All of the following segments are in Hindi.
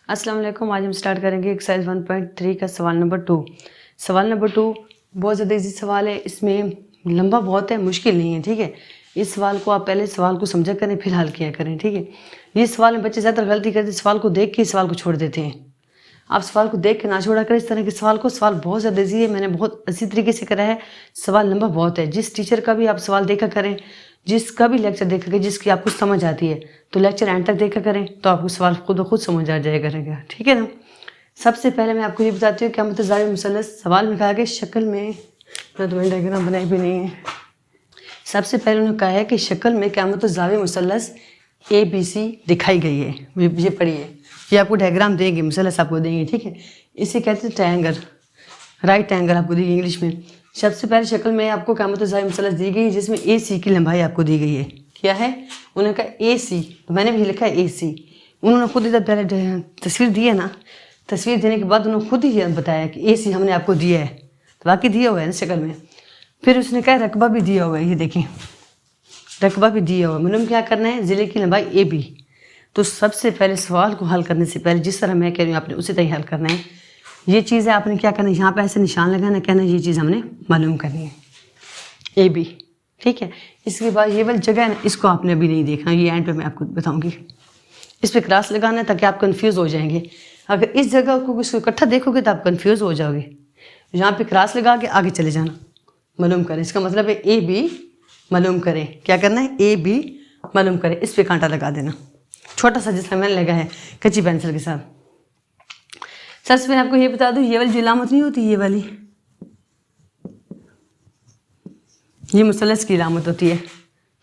अस्सलाम वालेकुम। आज हम स्टार्ट करेंगे एक्सरसाइज 1.3 का सवाल नंबर 2। सवाल नंबर 2 बहुत ज़्यादा इजी सवाल है, इसमें लंबा बहुत है, मुश्किल नहीं है। ठीक है, इस सवाल को आप पहले सवाल को समझा करें फिर हल किया करें। ठीक है, ये सवाल में बच्चे ज़्यादा गलती करते हैं, सवाल को देख के सवाल को छोड़ देते हैं। आप सवाल को देख के ना छोड़ा करें इस तरह के सवाल को। सवाल बहुत ज़्यादा ईजी है, मैंने बहुत अच्छी तरीके से करा है। सवाल लंबा बहुत है। जिस टीचर का भी आप सवाल देखा करें, जिसका भी लेक्चर देखा करें, जिसकी आपको समझ आती है तो लेक्चर एंड तक देखा करें, तो आपको सवाल खुद ब खुद समझ आ जाया करेगा। ठीक है ना। सबसे पहले मैं आपको ये बताती हूँ क्या मतलब ज़ावी मुसल्लस। सवाल में कहा कि शक्ल में, तो मैंने डायग्राम बनाई भी नहीं है। सबसे पहले उन्होंने कहा है कि शक्ल में क्या मतलब ज़ावी मुसल्लस ABC दिखाई गई है। ये पढ़िए, ये आपको डायग्राम देंगे, मुसल्लस आपको देंगे। ठीक है, इसे कहते हैं ट्रायंगल, राइट एंगल आपको दी गई इंग्लिश में। सबसे पहले शक्ल में आपको क्या मतलब ज़ावी मुसल्लस दी गई है जिसमें AC की लंबाई आपको दी गई है। क्या है, उन्होंने कहा AC, तो मैंने भी लिखा है AC। उन्होंने खुद इधर पहले तस्वीर दी है ना, तस्वीर देने के बाद उन्होंने खुद ही बताया कि AC हमने आपको दिया है, तो बाकी दिया हुआ है ना शक्ल में। फिर उसने कहा रकबा भी दिया हुआ है, ये देखिए रकबा भी दिया हुआ है। मतलब क्या करना है, ज़िले की लंबाई AB। तो सबसे पहले सवाल को हल करने से पहले जिस तरह मैं कह रही हूँ आपने उसी तरह हल करना है। ये चीज़ है, आपने क्या करना है, यहाँ पे ऐसे निशान लगाना, कहना ये चीज़ हमने मालूम करनी है AB। ठीक है, इसके बाद ये वाली जगह है ना, इसको आपने अभी नहीं देखना, ये एंड पे मैं आपको बताऊँगी। इस पर क्रॉस लगाना है ताकि आप कन्फ्यूज़ हो जाएंगे। अगर इस जगह को इसको इकट्ठा देखोगे तो आप कन्फ्यूज़ हो जाओगे। यहाँ पे क्रॉस लगा के आगे चले जाना, मालूम करें। इसका मतलब है AB मालूम करें। क्या करना है, AB मालूम करें। इस पर कांटा लगा देना, छोटा सा जिसका मैंने लगा है कच्ची पेंसिल के साथ। सबसे पहले आपको ये बता दूँ, ये वाली जो इलामत नहीं होती, ये वाली, ये मुसल्लस की इलामत होती है,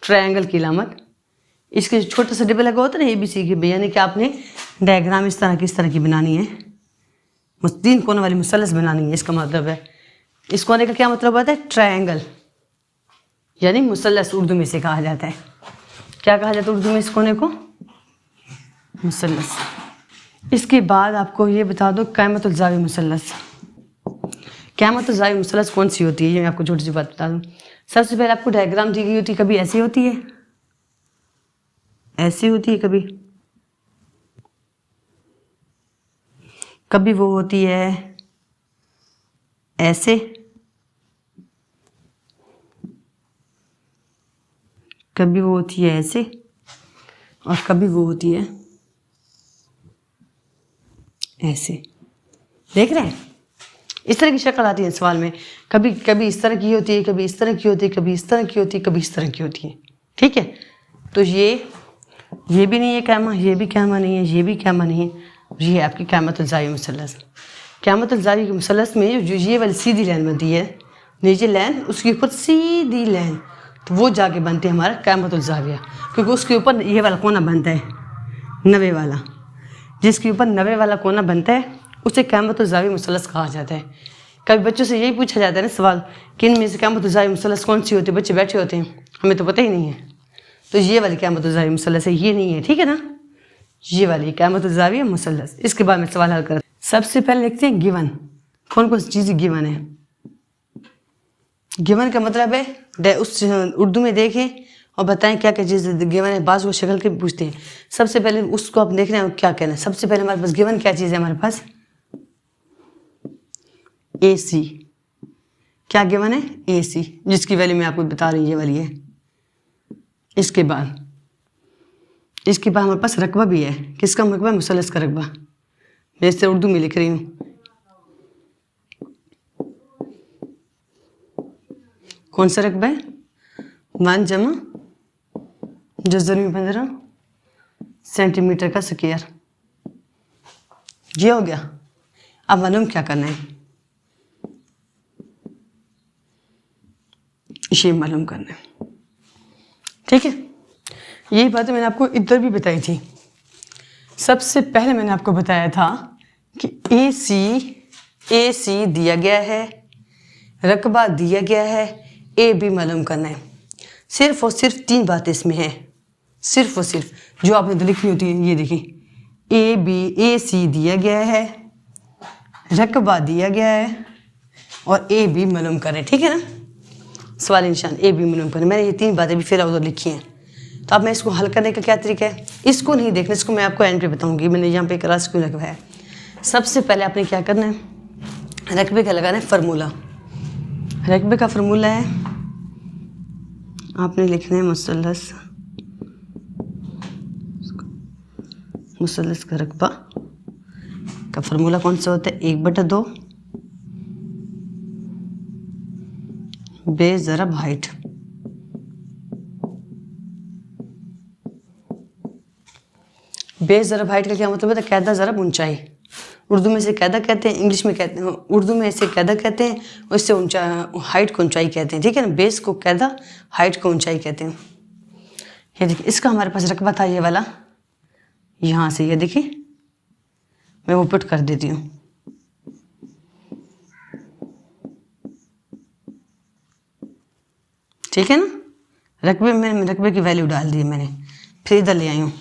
ट्रायंगल की इलामत। इसके छोटा सा डिब्बा लगा होता है ना ABC के, यानी कि आपने डायग्राम इस तरह की बनानी है, 3 कोनों वाली मुसल्लस बनानी है। इसका मतलब है, इस कोने का क्या मतलब होता है, ट्रायंगल, यानी मुसल्लस उर्दू में से कहा जाता है। क्या कहा जाता है उर्दू में इस कोने को, मुसल्लस। इसके बाद आपको ये बता दो क़ाइमतुल ज़ावी मुसल्लस। क़ाइमतुल ज़ावी मुसल्लस कौन सी होती है, ये मैं आपको छोटी सी बात बता दूँ। सबसे पहले आपको डायग्राम दी गई होती है, कभी ऐसी होती है, ऐसी होती है, कभी वो होती है ऐसे, कभी वो होती है ऐसे, और कभी वो होती है ऐसे। देख रहे हैं, इस तरह की शक्ल आती है सवाल में। कभी कभी इस तरह की होती है, कभी इस तरह की होती है, कभी इस तरह की होती है, कभी इस तरह की होती है। ठीक है, तो ये भी नहीं है कैमा, ये भी कैमा नहीं है, ये भी कैमा नहीं है। ये है आपकी क़ाइमतुल ज़ावी मुसल्लस। क़ाइमतुल ज़ावी के मुसल्लस में जो ये वाली सीधी लाइन बनती है, नीचे लाइन, उसके ऊपर सीधी लाइन, तो वो जाके बनते हैं हमारा क़ाइमतुल ज़ाविया, क्योंकि उसके ऊपर ये वाला कोना बनता है 90 वाला। जिसके ऊपर 90 वाला कोना बनता है उसे क़ाइमतुल ज़ावी मुसल्लस कहा जाता है। कभी बच्चों से यही पूछा जाता है ना सवाल कि इनमें से क़ाइमतुल ज़ावी मुसल्लस कौन सी होती है, बच्चे बैठे होते हैं, हमें तो पता ही नहीं है। तो ये वाली क़ाइमतुल ज़ावी मुसल्लस है, ये नहीं है। ठीक है ना, ये वाली क़ाइमतुल ज़ावी मुसल्लस। इसके बाद में सवाल हल करते हैं। सबसे पहले लिखते हैं गिवन, कौन कौन सी चीज़ें गिवन है। गिवन का मतलब है उस उर्दू में देखें और बताएं क्या क्या चीज़ गिवन है। बाज़ वो शक्ल के पूछते हैं, सबसे पहले उसको आप देखना है क्या कहना है। सबसे पहले हमारे पास गिवन क्या चीज़ है, हमारे पास AC। क्या गिवन है, AC, जिसकी वैल्यू मैं आपको बता रही हूँ, ये वाली है। इसके बाद हमारे पास रकबा भी है। किसका रकबा, मुसल्लस का रकबा। मैं इसे उर्दू में लिख रही हूँ। कौन सा रकबा है, 1 जमा जज़र में 15 सेंटीमीटर का स्क्वायर। ये हो गया। अब मालूम क्या करना है, इसे मालूम करना है। ठीक है, यही बातें मैंने आपको इधर भी बताई थी। सबसे पहले मैंने आपको बताया था कि AC दिया गया है, रकबा दिया गया है, AB मालूम करना है। सिर्फ और सिर्फ 3 बातें इसमें हैं, सिर्फ और सिर्फ जो आपने लिखनी होती है। ये देखिए, AC दिया गया है, रकबा दिया गया है, और AB मालूम करें। ठीक है ना, सवाल निशान AB मालूम करें। मैंने ये 3 बातें भी फिर उधर लिखी हैं, तो अब मैं इसको हल करने का क्या तरीका है, इसको नहीं देखना, इसको मैं आपको एंड पे बताऊंगी। मैंने यहाँ पे क्लास क्यों लगवाया है। सबसे पहले आपने क्या करना है, रकबे का लगाना है फार्मूला। रकबे का फार्मूला है, आपने लिखना है मुसल्लस का रकबा का फार्मूला कौन सा होता है, 1/2 बेस ज़रब हाइट। बेस ज़रब हाइट का क्या मतलब है, कैदा ज़रब ऊंचाई। उर्दू में इसे कैदा कहते हैं, इंग्लिश में कहते हैं, उर्दू में इसे कैदा कहते हैं, और इससे हाइट को ऊंचाई कहते हैं, ठीक है ना। बेस को कैदा, हाइट को ऊंचाई कहते हैं। ये देखिए, इसका हमारे पास रकबा था ये वाला, यहाँ से ये देखिए मैं वो पुट कर देती हूँ। ठीक है ना, रकबे में रकबे की वैल्यू डाल दी मैंने, फिर इधर ले आई हूँ।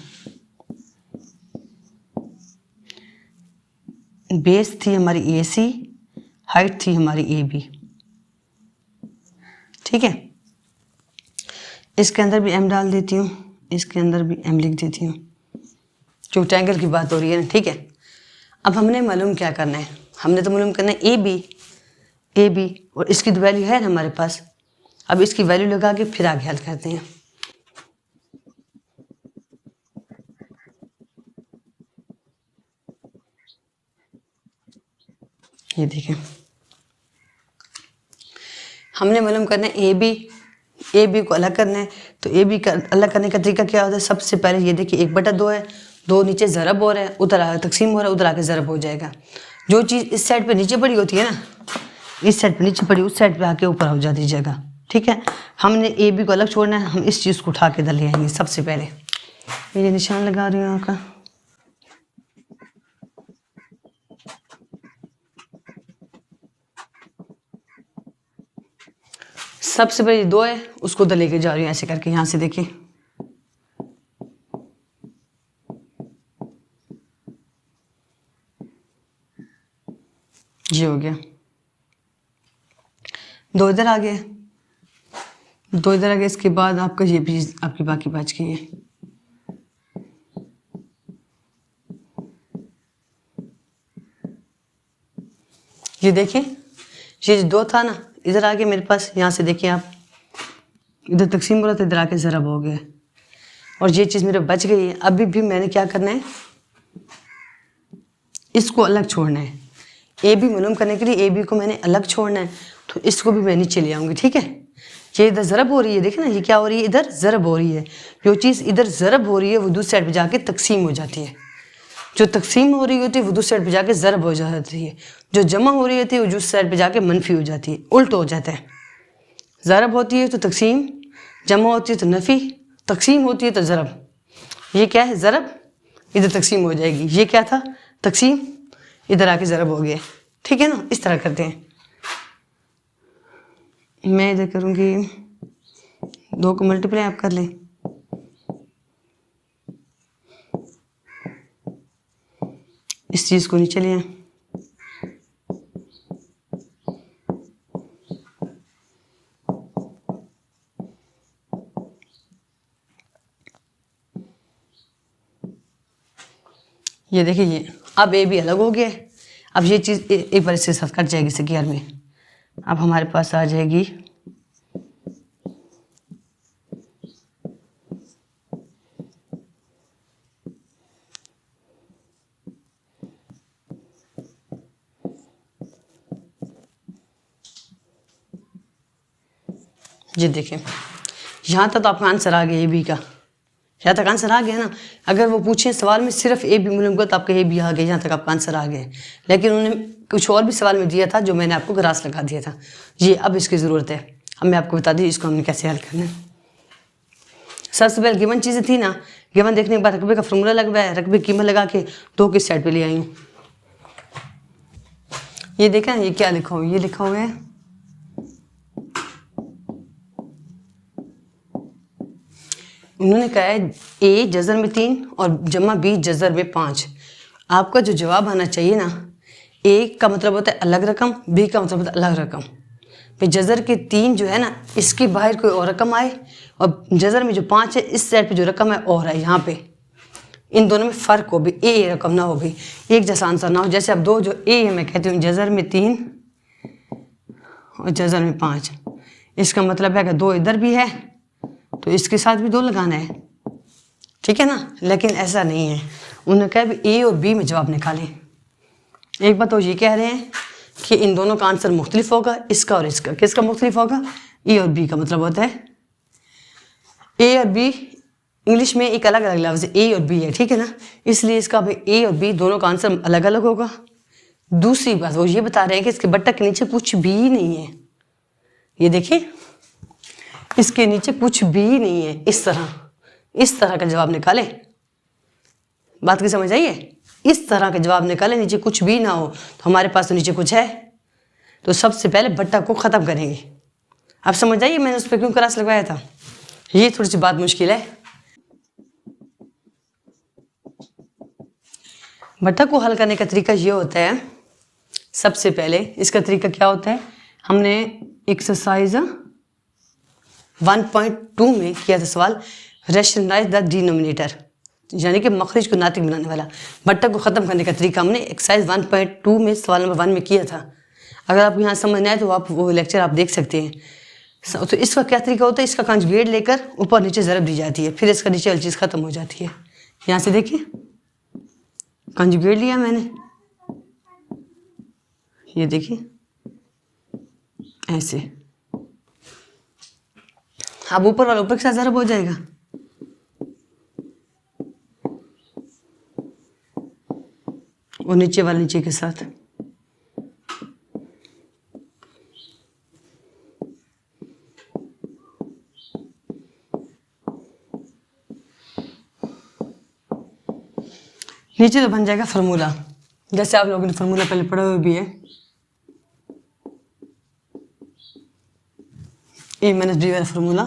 बेस थी हमारी AC, हाइट थी हमारी AB, ठीक है। इसके अंदर भी M डाल देती हूँ, इसके अंदर भी M लिख देती हूँ, जो ट्रायंगल की बात हो रही है ना, ठीक है। अब हमने मालूम क्या करना है, हमने तो मालूम करना है AB, और इसकी तो वैल्यू है ना हमारे पास। अब इसकी वैल्यू लगा के फिर आगे हल करते हैं। ये देखिए, हमने मालूम करना है AB को अलग करना है। तो AB का अलग करने का तरीका क्या होता है, सबसे पहले ये देखिए 1/2 है, 2 नीचे ज़रब हो रहा है, उधर आगे तकसीम हो रहा है, उधर आके ज़रब हो जाएगा। जो चीज़ इस साइड पे नीचे पड़ी होती है ना, इस साइड पे नीचे पड़ी, उस साइड पे आके ऊपर हो जाती जगह, ठीक है। हमने AB को अलग छोड़ना है, हम इस चीज़ को उठा के इधर ले आएंगे। सबसे पहले ये निशान लगा रही हूँ आपका, सबसे पहले 2 है, उसको उधर लेके जा रही हूँ ऐसे करके। यहाँ से देखिए, ये हो गया, 2 इधर आ गए, 2 इधर आ गए। इसके बाद आपका ये भी आपकी बाकी बच गई है। ये देखें, ये 2 था ना, इधर आके मेरे पास, यहाँ से देखिए आप, इधर तकसीम बोला तो इधर आके ज़रब हो गया, और ये चीज़ मेरे बच गई है। अभी भी मैंने क्या करना है, इसको अलग छोड़ना है। AB मालूम करने के लिए AB को मैंने अलग छोड़ना है, तो इसको भी मैं नीचे ले आऊँगी, ठीक है। ये इधर ज़रब हो रही है, देखें ना, ये क्या हो रही है, इधर ज़रब हो रही है। जो चीज़ इधर ज़रब हो रही है वो दूसरी साइड पे जाके तकसीम हो जाती है। जो तकसीम हो रही होती है वो दूसरी साइड पे जाके ज़रब हो जाती है। जो जमा हो रही होती है वो दूसरी साइड पे जाके मनफी हो जाती है, उल्ट हो जाता है। ज़रब होती है तो तकसीम, जमा होती है तो नफ़ी, तकसीम होती है तो ज़रब। ये क्या है, ज़रब, इधर तकसीम हो जाएगी। ये क्या था, तकसीम, इधर आके ज़रब हो गया, ठीक है ना। इस तरह करते हैं। मैं इधर करूँगी 2 को मल्टीप्लाई, आप कर लें। इस चीज़ को नीचे ले आए, ये देखिए, ये अब AB अलग हो गया। अब ये चीज़ एक बार इससे साथ कट जाएगी सेकेंड में। अब हमारे पास आ जाएगी ये देखें, यहाँ तक तो आपका आंसर आ गया AB का, यहाँ तक आंसर आ गया ना। अगर वो पूछें सवाल में सिर्फ AB मालूम कर तो आपका AB आ गया, यहाँ तक आपका आंसर आ गया। लेकिन उन्होंने कुछ और भी सवाल में दिया था जो मैंने आपको ग्रास लगा दिया था। ये अब इसकी ज़रूरत है, अब मैं आपको बता दी इसको हमने कैसे हल करना है। सबसे पहले गिवन चीज़ें थी ना, गिवन देखने के बाद रकबे का फॉर्मूला लगवाया, रकबे की कीमत लगा के 2 की साइड पे ले आई हूँ। ये देखा, ये क्या लिखा हुआ है, ये लिखा हुआ है उन्होंने कहा है A जज़र में 3 और जमा B जज़र में 5। आपका जो जवाब आना चाहिए ना, A का मतलब होता है अलग रकम, B का मतलब होता है अलग रकम। कि जज़र के 3 जो है ना, इसके बाहर कोई और रकम आए और जज़र में जो 5 है इस साइड पे जो रकम है और है, यहाँ पे इन दोनों में फ़र्क हो भी, ए रकम ना हो भी, एक जैसा आंसर ना हो। जैसे अब 2 जो ए है, मैं कहती हूँ जज़र में 3 और जज़र में 5, इसका मतलब है कि 2 इधर भी है तो इसके साथ भी 2 लगाना है, ठीक है ना। लेकिन ऐसा नहीं है, उन्होंने कहा भी ए और बी में जवाब निकालें। एक बात तो ये कह रहे हैं कि इन दोनों का आंसर मुख्तलिफ होगा, इसका और इसका। किसका मुख्तलिफ होगा? ए और बी का। मतलब होता है ए और बी, इंग्लिश में एक अलग अलग लफ्ज़ ए और बी है, ठीक है ना, इसलिए इसका भाई ए और बी दोनों का आंसर अलग अलग होगा। दूसरी बात वो ये बता रहे हैं कि इसके बट्टक के नीचे कुछ भी नहीं है, ये देखिए इसके नीचे कुछ भी नहीं है। इस तरह का जवाब निकालें। बात की समझ आई है? इस तरह के जवाब निकालें, नीचे कुछ भी ना हो तो हमारे पास तो नीचे कुछ है। तो सबसे पहले बट्टा को ख़त्म करेंगे। अब समझ आइए मैंने उस पर क्यों क्रॉस लगवाया था। ये थोड़ी सी बात मुश्किल है। बट्टा को हल करने का तरीका ये होता है, सबसे पहले इसका तरीका क्या होता है, हमने एक्सरसाइज 1.2 में किया था सवाल, रैशनलाइज द डिनोमिनेटर, यानी कि मखरिज को नातिक बनाने वाला। बट्टा को ख़त्म करने का तरीका हमने एक्सरसाइज 1.2 में सवाल नंबर 1 में किया था। अगर आपको यहाँ समझना है तो आप वो लेक्चर आप देख सकते हैं। तो इसका क्या तरीका होता है, इसका कंजुगेट लेकर ऊपर नीचे ज़रब दी जाती है, फिर इसका नीचे वाली चीज़ ख़त्म हो जाती है। यहाँ से देखिए कंजुगेट लिया मैंने, ये देखिए ऐसे, अब ऊपर वाला ऊपर के साथ ज़रब हो जाएगा, और नीचे वाले नीचे के साथ। नीचे तो बन जाएगा फार्मूला, जैसे आप लोगों ने फार्मूला पहले पढ़ा हुआ भी है, ए माइनस बी वाला फार्मूला,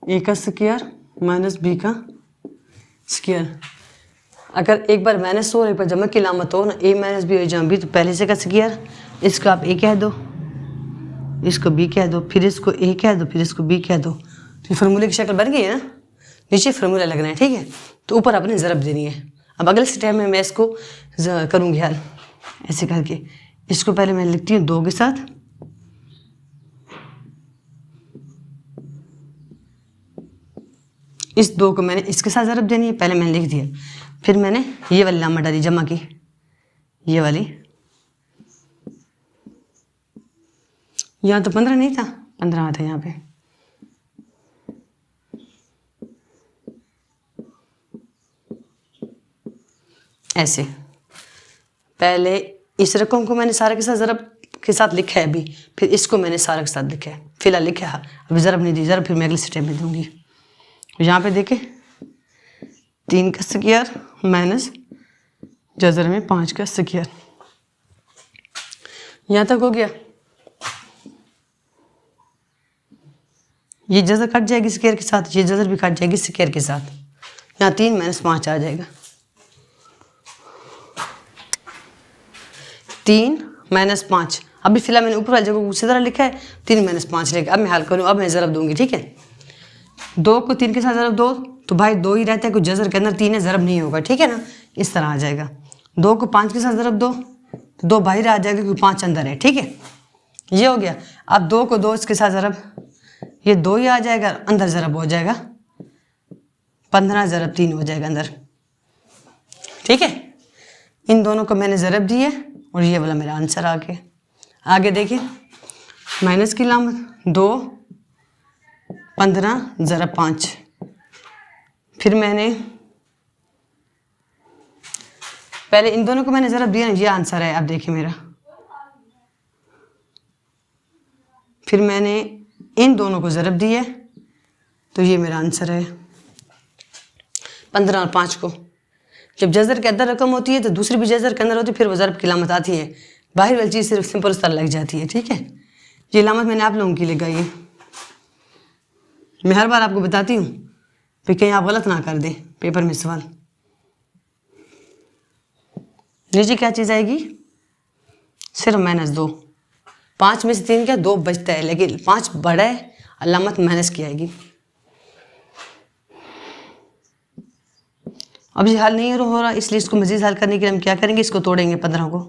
ए का स्क्वायर माइनस बी का स्क्वायर। अगर एक बार माइनस हो और एक बार जमा की लामत हो ना, ए माइनस बी और जमा बी, तो पहले से का स्क्वायर, इसको आप ए कह दो, इसको बी कह दो, फिर इसको ए कह दो, फिर इसको बी कह दो, तो फार्मूले की शक्ल बन गई है ना। नीचे फार्मूला लगना है, ठीक है, तो ऊपर आपने ज़रब देनी है। अब अगले स्टेप में मैं इसको करूँगी हल ऐसे करके। इसको पहले मैं लिखती हूँ 2 के साथ, इस 2 को मैंने इसके साथ ज़रब देनी है, पहले मैंने लिख दिया, फिर मैंने ये वाली लामा डाली जमा की, ये वाली, यहाँ तो 15 नहीं था, 15 था यहाँ पे, ऐसे। पहले इस रकम को मैंने सारा के साथ ज़रब के साथ लिखा है अभी, फिर इसको मैंने सारा के साथ लिखा है, फिलहाल लिखा है, अभी ज़रब नहीं दी, ज़रब फिर मैं अगले स्टेप में दूंगी। यहाँ पे देखे 3 का स्क्वायर माइनस जज़र में 5 का स्क्वायर, यहाँ तक हो गया। ये जज़र कट जाएगी स्क्वायर के साथ, ये जज़र भी कट जाएगी स्क्वायर के साथ, यहाँ 3 माइनस 5 आ जाएगा, 3 माइनस 5। अभी फिलहाल मैंने ऊपर वाली जगह को उसी तरह लिखा है, 3 माइनस 5 लेके अब मैं हल करूँ, अब मैं ज़रब दूंगी, ठीक है। 2 को 3 के साथ ज़रब दो तो भाई 2 ही रहता है, कुछ जज़र के अंदर 3 है, ज़रब नहीं होगा, ठीक है ना, इस तरह आ जाएगा। 2 को 5 के साथ ज़रब दो तो 2 बाहर आ जाएगा क्योंकि 5 अंदर है, ठीक है, ये हो गया। अब 2 को 2 इसके साथ ज़रब, ये 2 ही आ जाएगा, अंदर ज़रब हो जाएगा, 15 ज़रब 3 हो जाएगा अंदर, ठीक है। इन दोनों को मैंने ज़रब दी है और ये वाला मेरा आंसर आ गया। आगे देखिए माइनस की लामत 2 15 ज़रब 5, फिर मैंने पहले इन दोनों को मैंने ज़रब दिया, ये आंसर है। अब देखिए मेरा, फिर मैंने इन दोनों को ज़रब दिया तो ये मेरा आंसर है। 15 और 5 को जब जज़र के अंदर रकम होती है तो दूसरी भी जज़र के अंदर होती है, फिर वो ज़रब की लामत आती है, बाहर वाली चीज़ सिर्फ सिंपल उस तरह लग जाती है, ठीक है। ये लामत मैंने आप लोगों की लगाई है, मैं हर बार आपको बताती हूँ फिर कहीं आप गलत ना कर दें पेपर में सवाल। नीचे क्या चीज़ आएगी, सिर्फ -2, 5 में से 3 क्या 2 बचता है, लेकिन 5 बड़ा है, अलामत माइनस की आएगी। अब ये हल नहीं हो रहा, इसलिए इसको मजीद हल करने के लिए हम क्या करेंगे, इसको तोड़ेंगे 15 को।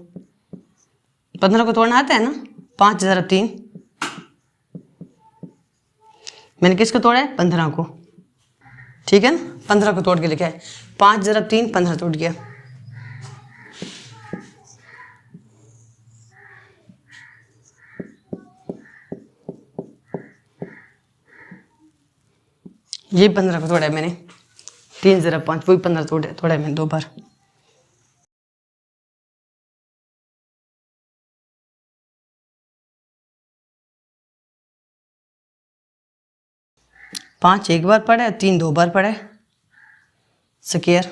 15 को तोड़ना आता है ना, 5 ज़रब 3, मैंने किसको तोड़ा है 15 को, ठीक है ना। 15 को तोड़ के लिखा है, 5 ज़रब 3 15 टूट गया। ये 15 को तोड़ा है मैंने, 3 ज़रब 5 वही 15 तोड़ा है मैंने 2 बार। पाँच एक बार पड़ा है, 3 2 बार पड़ा है, स्क्वायर,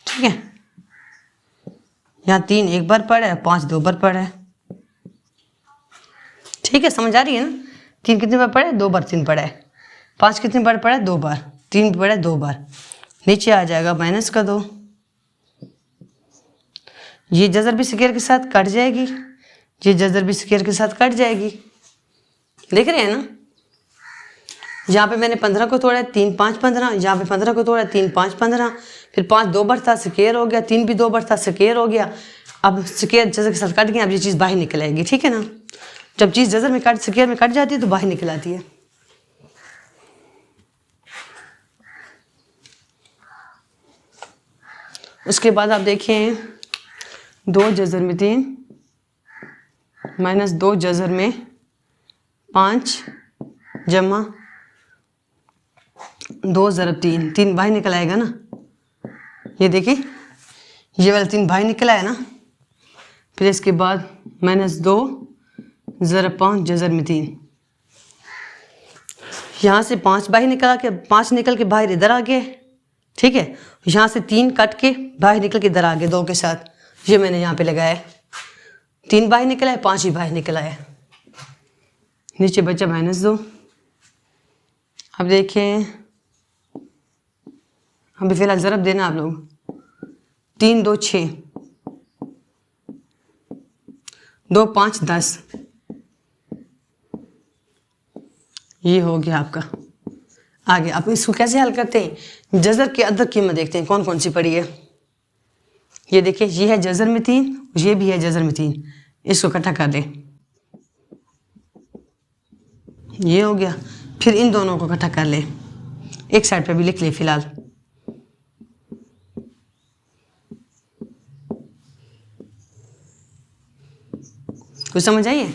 ठीक है। यहाँ 3 एक बार पड़ा है, 5 2 बार पड़ा है, ठीक है, समझ आ रही है ना। 3 कितनी बार पड़ा है, 2 बार 3 पड़ा है। 5 कितनी बार पड़ा है, 2 बार। 3 पड़ा है 2 बार, नीचे आ जाएगा माइनस का 2। ये जजर भी स्क्वायर के साथ कट जाएगी, ये जजर भी स्क्वायर के साथ कट जाएगी, देख रहे हैं ना। यहाँ पे मैंने 15 को तोड़ा है, 3 5 15, यहाँ पे 15 को तोड़ा है, 3 5 15, फिर 5 2 बार था, स्क्वायर हो गया, 3 भी 2 बार था, स्क्वायर हो गया। अब स्क्वायर जजर के साथ कट गया, अब ये चीज़ बाहर निकल आएगी, ठीक है ना। जब चीज़ जजर में कट स्क्वायर में कट जाती है तो बाहर निकल आती है। उसके बाद आप देखिए 2 जजर में 3 माइनस 2 जजर में 5 जमा 2 ज़रब 3, 3 बाहर निकल आएगा ना। ये देखिए ये वाला 3 बाहर निकल आया ना। फिर इसके बाद माइनस 2 ज़रब 5 जजर में 3, यहाँ से 5 बाहर निकल के 5 निकल के बाहर इधर आ गए, ठीक है। यहाँ से 3 कट के बाहर निकल के इधर आ गए 2 के साथ, ये मैंने यहाँ पे लगाया है। 3 बाहर निकला है, 5 ही बाहर निकला है, नीचे बचा माइनस 2। अब देखें, अभी फिलहाल ज़रब देना आप लोग। 3 2 6, 2 5 10, ये हो गया आपका। आगे आप इसको कैसे हल करते हैं, जजर के अदद कीमत देखते हैं कौन कौन सी पड़ी है। ये देखिए ये है जजर में 3, ये भी है जजर में 3, इसको इकट्ठा कर दें, ये हो गया। फिर इन दोनों को इकट्ठा कर लें, एक साइड पे भी लिख ले फिलहाल। कुछ समझ आई है।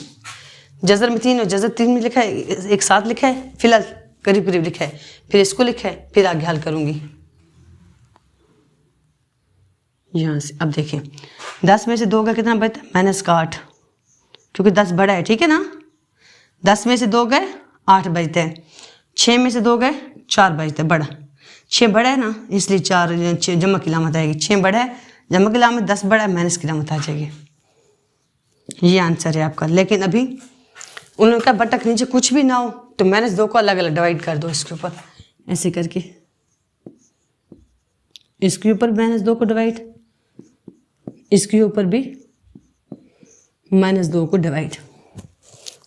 जजर में 3 और जजर 3 में लिखा है, एक साथ लिखा है, फिलहाल करीब करीब लिखा है, फिर इसको लिखा है, फिर आगे हल करूंगी। यहाँ से अब देखिए 10 में से 2 का कितना बचता है, माइनस का 8, क्योंकि 10 बड़ा है, ठीक है ना। 10 में से 2 गए 8 बचते हैं, 6 में से 2 गए 4 बचते हैं, बड़ा 6 बड़ा है ना, इसलिए 4 जमा की लामत आएगी। 6 बड़ा है, जमा की लामत, 10 बड़ा है, माइनस की लामत आ जाएगी। ये आंसर है आपका। लेकिन अभी उन्होंने कहा बटक नीचे कुछ भी ना हो तो माइनस 2 को अलग अलग डिवाइड कर दो, इसके ऊपर ऐसे करके, इसके ऊपर माइनस 2 को डिवाइड, इसके ऊपर भी माइनस 2 को डिवाइड।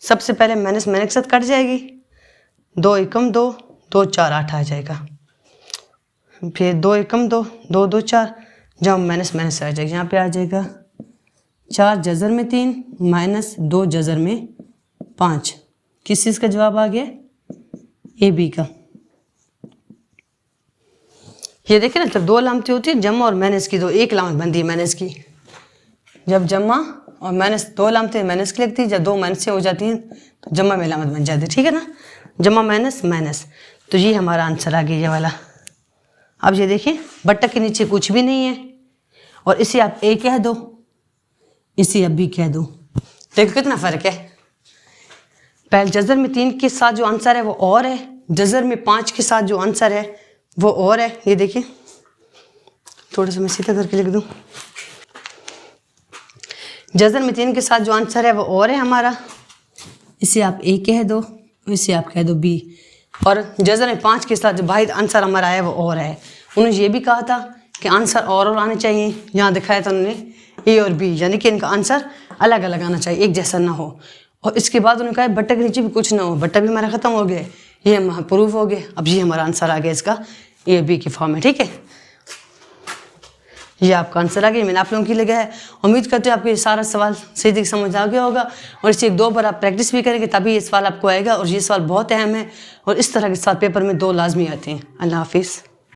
सबसे पहले माइनस माइनस के साथ कट जाएगी, 2 एकम 2, 2 4 8 आ जाएगा। फिर 2 एकम 2, 2 2 4, जब माइनस माइनस आ जाएगा, यहाँ पे आ जाएगा 4 जजर में 3 माइनस 2 जजर में 5। किस चीज़ का जवाब आ गया, ए बी का। ये देखें ना, जब 2 लामतें होती है जमा और माइनस की, तो एक लामत बनती है माइनस की। जब जमा और माइनस 2 लामतें माइनस की लगती है, जब 2 माइनस से हो जाती हैं तो जमा में लामत बन जाती है, ठीक है ना। जमा माइनस माइनस, तो ये हमारा आंसर आ गया ये वाला। अब ये देखें बट्टक के नीचे कुछ भी नहीं है, और इसे आप ए कह दो, इसे अब बी कह दो, देखो कितना फ़र्क है। पहले जजर में 3 के साथ जो आंसर है वो और है, जजर में 5 के साथ जो आंसर है वो और है। ये देखिए थोड़ा सा मैं सीधा करके लिख दूं, जजर में 3 के साथ जो आंसर है वो और है हमारा, इसे आप ए कह दो, इसे आप कह दो बी। और जजर में 5 के साथ जो बाहर आंसर हमारा है वो और है। उन्होंने ये भी कहा था कि आंसर और आने चाहिए, यहाँ दिखाया था उन्होंने ए और बी, यानी कि इनका आंसर अलग अलग आना चाहिए, एक जैसा ना हो। और इसके बाद उन्होंने कहा बट्टा के नीचे भी कुछ ना हो, बट्टा भी हमारा ख़त्म हो गया, ये हम प्रूफ हो गए। अब ये हमारा आंसर आ गया इसका ए बी की फॉर्म में, ठीक है। ये आपका आंसर आ गया, मैंने आप लोगों के लिए गया है। उम्मीद करते हैं आपको ये सारा सवाल सही तरीके समझ आ गया होगा, और इसे 1-2 बार आप प्रैक्टिस भी करेंगे तभी ये सवाल आपको आएगा। और ये सवाल बहुत अहम है, और इस तरह के सवाल पेपर में 2 लाजमी आते हैं। अल्लाह हाफिज़।